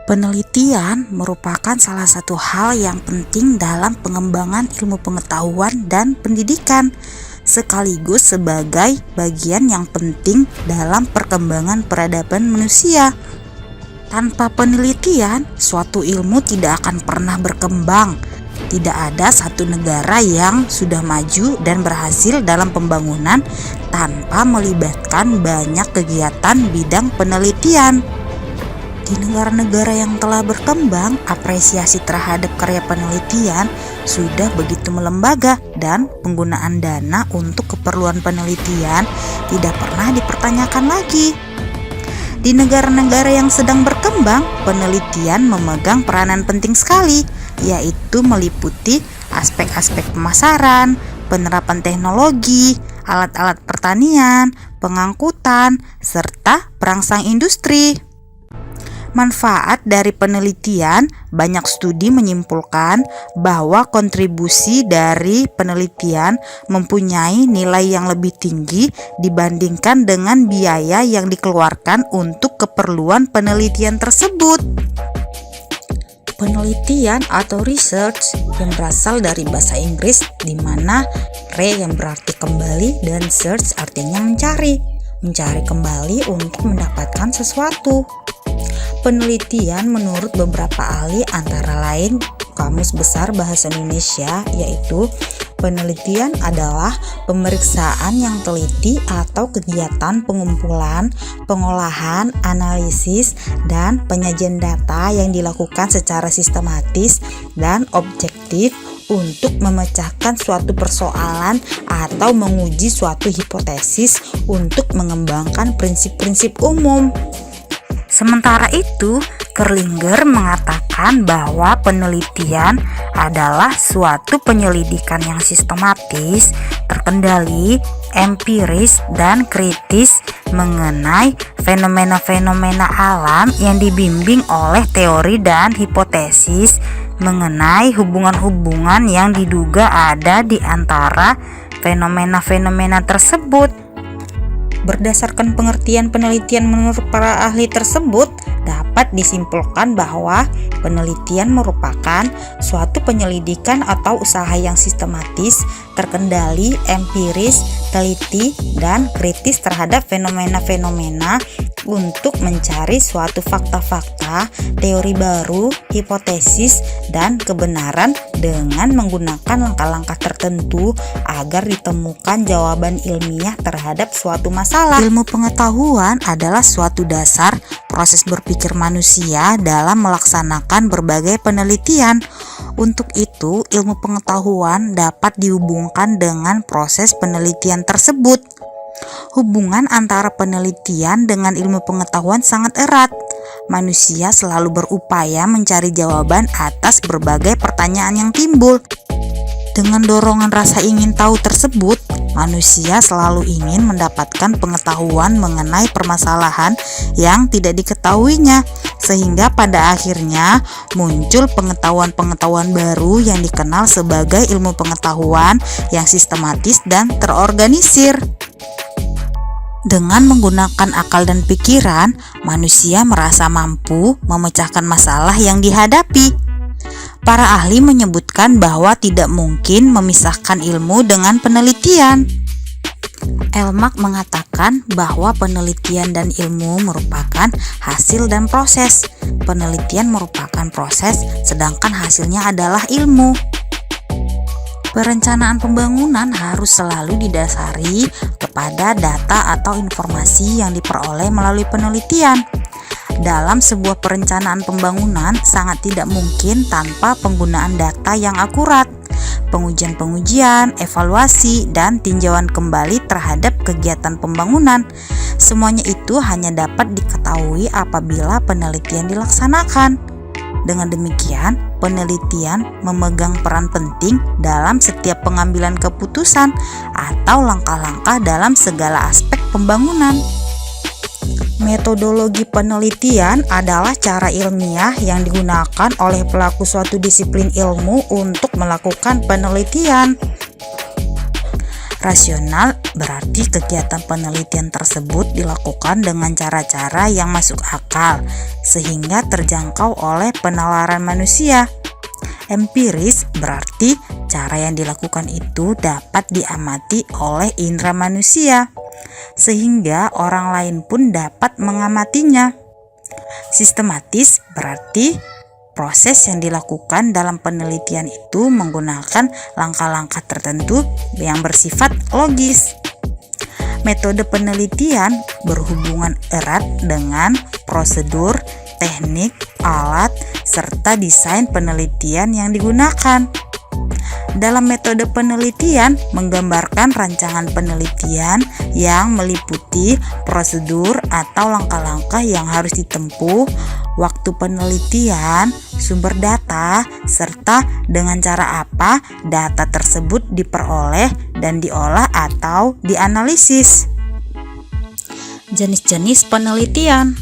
Penelitian merupakan salah satu hal yang penting dalam pengembangan ilmu pengetahuan dan pendidikan, sekaligus sebagai bagian yang penting dalam perkembangan peradaban manusia. Tanpa penelitian, suatu ilmu tidak akan pernah berkembang. Tidak ada satu negara yang sudah maju dan berhasil dalam pembangunan tanpa melibatkan banyak kegiatan bidang penelitian. Di negara-negara yang telah berkembang, apresiasi terhadap karya penelitian sudah begitu melembaga dan penggunaan dana untuk keperluan penelitian tidak pernah dipertanyakan lagi. Di negara-negara yang sedang berkembang, penelitian memegang peranan penting sekali, yaitu meliputi aspek-aspek pemasaran, penerapan teknologi, alat-alat pertanian, pengangkutan, serta perangsang industri. Manfaat dari penelitian, banyak studi menyimpulkan bahwa kontribusi dari penelitian mempunyai nilai yang lebih tinggi dibandingkan dengan biaya yang dikeluarkan untuk keperluan penelitian tersebut. Penelitian atau research yang berasal dari bahasa Inggris, di mana re yang berarti kembali dan search artinya mencari kembali untuk mendapatkan sesuatu. Penelitian menurut beberapa ahli antara lain Kamus Besar Bahasa Indonesia, yaitu penelitian adalah pemeriksaan yang teliti atau kegiatan pengumpulan, pengolahan, analisis, dan penyajian data yang dilakukan secara sistematis dan objektif untuk memecahkan suatu persoalan atau menguji suatu hipotesis untuk mengembangkan prinsip-prinsip umum. Sementara itu, Kerlinger mengatakan bahwa penelitian adalah suatu penyelidikan yang sistematis, terkendali, empiris, dan kritis mengenai fenomena-fenomena alam yang dibimbing oleh teori dan hipotesis mengenai hubungan-hubungan yang diduga ada di antara fenomena-fenomena tersebut. Berdasarkan pengertian penelitian menurut para ahli tersebut, dapat disimpulkan bahwa penelitian merupakan suatu penyelidikan atau usaha yang sistematis, terkendali, empiris, teliti, dan kritis terhadap fenomena-fenomena untuk mencari suatu fakta-fakta, teori baru, hipotesis, dan kebenaran dengan menggunakan langkah-langkah tertentu agar ditemukan jawaban ilmiah terhadap suatu masalah. Ilmu pengetahuan adalah suatu dasar proses berpikir manusia dalam melaksanakan berbagai penelitian. Untuk itu, ilmu pengetahuan dapat dihubungkan dengan proses penelitian tersebut. Hubungan antara penelitian dengan ilmu pengetahuan sangat erat. Manusia selalu berupaya mencari jawaban atas berbagai pertanyaan yang timbul. Dengan dorongan rasa ingin tahu tersebut, manusia selalu ingin mendapatkan pengetahuan mengenai permasalahan yang tidak diketahuinya, sehingga pada akhirnya muncul pengetahuan-pengetahuan baru yang dikenal sebagai ilmu pengetahuan yang sistematis dan terorganisir. Dengan menggunakan akal dan pikiran, manusia merasa mampu memecahkan masalah yang dihadapi. Para ahli menyebutkan bahwa tidak mungkin memisahkan ilmu dengan penelitian. Elmak mengatakan bahwa penelitian dan ilmu merupakan hasil dan proses. Penelitian merupakan proses, sedangkan hasilnya adalah ilmu. Perencanaan pembangunan harus selalu didasari kepada data atau informasi yang diperoleh melalui penelitian. Dalam sebuah perencanaan pembangunan sangat tidak mungkin tanpa penggunaan data yang akurat, pengujian-pengujian, evaluasi, dan tinjauan kembali terhadap kegiatan pembangunan. Semuanya itu hanya dapat diketahui apabila penelitian dilaksanakan. Dengan demikian, penelitian memegang peran penting dalam setiap pengambilan keputusan atau langkah-langkah dalam segala aspek pembangunan. Metodologi penelitian adalah cara ilmiah yang digunakan oleh pelaku suatu disiplin ilmu untuk melakukan penelitian. Rasional berarti kegiatan penelitian tersebut dilakukan dengan cara-cara yang masuk akal sehingga terjangkau oleh penalaran manusia. Empiris berarti cara yang dilakukan itu dapat diamati oleh indera manusia sehingga orang lain pun dapat mengamatinya. Sistematis berarti proses yang dilakukan dalam penelitian itu menggunakan langkah-langkah tertentu yang bersifat logis. Metode penelitian berhubungan erat dengan prosedur, teknik, alat, serta desain penelitian yang digunakan. Dalam metode penelitian menggambarkan rancangan penelitian yang meliputi prosedur atau langkah-langkah yang harus ditempuh, waktu penelitian, sumber data, serta dengan cara apa data tersebut diperoleh dan diolah atau dianalisis. Jenis-jenis penelitian.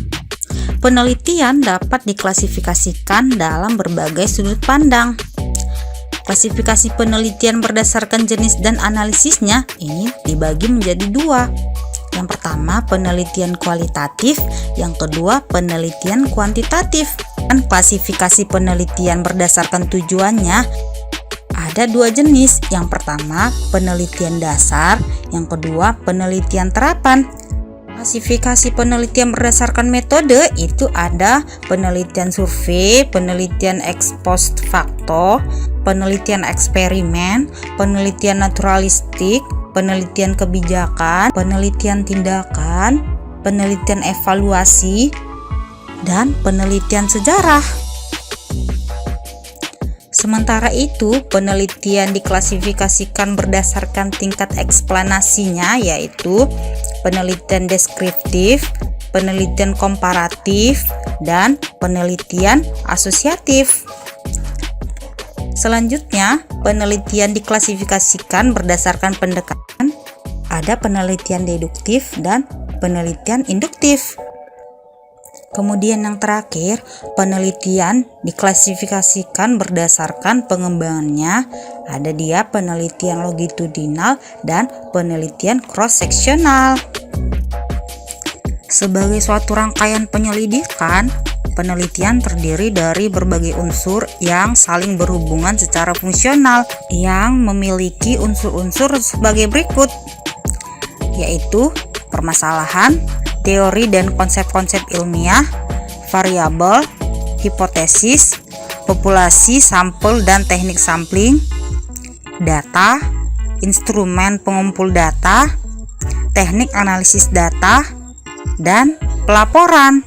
Penelitian dapat diklasifikasikan dalam berbagai sudut pandang. Klasifikasi penelitian berdasarkan jenis dan analisisnya ini dibagi menjadi dua. Yang pertama penelitian kualitatif, yang kedua penelitian kuantitatif. Dan klasifikasi penelitian berdasarkan tujuannya ada dua jenis. Yang pertama penelitian dasar, yang kedua penelitian terapan. Klasifikasi penelitian berdasarkan metode itu ada penelitian survei, penelitian ex post facto, penelitian eksperimen, penelitian naturalistik, penelitian kebijakan, penelitian tindakan, penelitian evaluasi, dan penelitian sejarah. Sementara itu, penelitian diklasifikasikan berdasarkan tingkat eksplanasinya, yaitu penelitian deskriptif, penelitian komparatif, dan penelitian asosiatif. Selanjutnya, penelitian diklasifikasikan berdasarkan pendekatan. Ada penelitian deduktif dan penelitian induktif. Kemudian yang terakhir, penelitian diklasifikasikan berdasarkan pengembangannya. Ada dia penelitian longitudinal dan penelitian cross-seksional. Sebagai suatu rangkaian penyelidikan, penelitian terdiri dari berbagai unsur yang saling berhubungan secara fungsional yang memiliki unsur-unsur sebagai berikut, yaitu permasalahan, teori dan konsep-konsep ilmiah, variabel, hipotesis, populasi, sampel dan teknik sampling, data, instrumen pengumpul data, teknik analisis data, dan pelaporan.